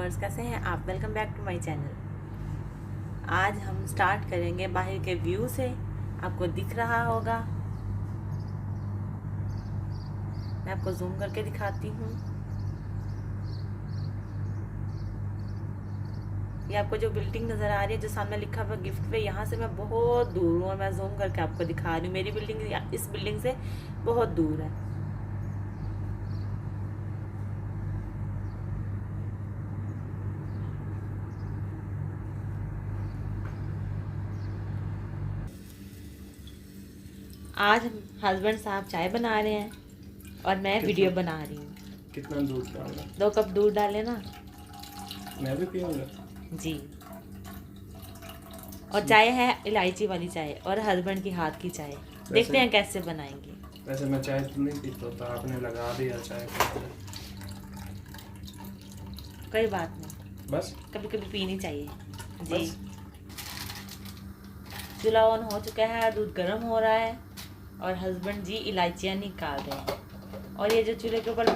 Viewers, कैसे हैं आप? Welcome back to my channel. आज हम स्टार्ट करेंगे बाहर के व्यू से। आपको दिख रहा होगा, मैं आपको जूम करके दिखाती हूँ। ये आपको जो बिल्डिंग नज़र आ रही है, जो सामने लिखा हुआ गिफ्ट पे, यहाँ से मैं बहुत दूर हूँ और मैं जूम करके आपको दिखा रही हूँ। मेरी बिल्डिंग इस बिल्डिंग से बहुत दूर है। आज हस्बैंड साहब चाय बना रहे हैं और मैं वीडियो बना रही हूँ। कितना दूध डालना? 2 कप दूध डाले ना। मैं भी पीऊंगा जी। और चाय है इलायची वाली चाय और हस्बैंड की हाथ की चाय। देखते हैं कैसे बनाएंगे। वैसे मैं चाय तो नहीं पीता, तो आपने लगा दिया चाय को। कोई बात नहीं, बस कभी कभी पीनी चाहिए जी। बस। चूल्हा ऑन हो चुका है, दूध गर्म हो रहा है और हस्बैंड जी इलायचियाँ निकाल रहे हैं। और ये जो चूल्हे के ऊपर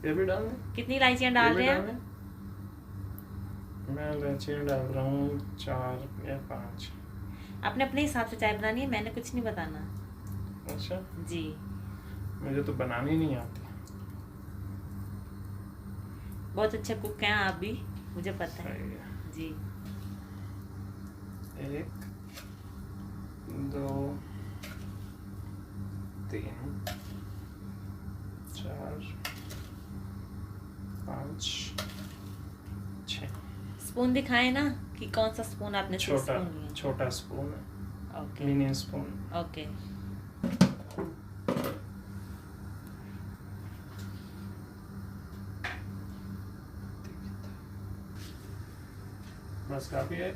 ये भी डालना? कितनी इलायचियाँ डाल रहे हैं? मैं इलायचियाँ डाल रहा हूँ 4 या 5। आपने अपने हिसाब से चाय बनानी है, मैंने कुछ नहीं बताना। अच्छा जी। मुझे तो बनानी नहीं आती। बहुत अच्छे कुक हैं आप भी, मुझे पता है जी। 1 2 3 4 5 6। स्पून दिखाएं ना कि कौन सा स्पून आपने? छोटा स्पून है। Okay, mini spoon. ओके। बस काफी है।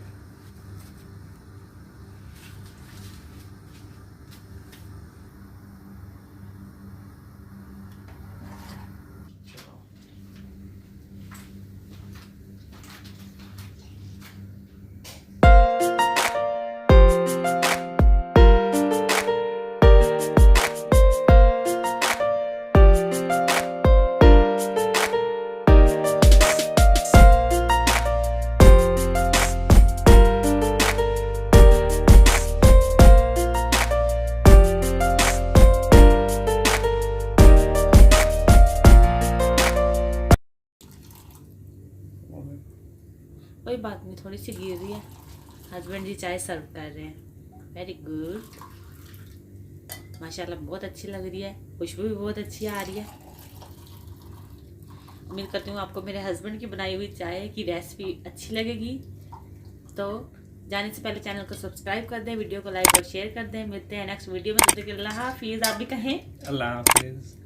कोई बात नहीं, थोड़ी सी गिर रही है। हस्बैंड जी चाय सर्व कर रहे हैं। वेरी गुड, माशाल्लाह बहुत अच्छी लग रही है, खुशबू भी बहुत अच्छी आ रही है। उम्मीद करती हूँ आपको मेरे हस्बैंड की बनाई हुई चाय की रेसिपी अच्छी लगेगी। तो जाने से पहले चैनल को सब्सक्राइब कर दें, वीडियो को लाइक और शेयर कर दें। मिलते हैं नेक्स्ट वीडियो में। अल्लाह हाफिज़। आप भी कहें अल्लाह हाफिज़।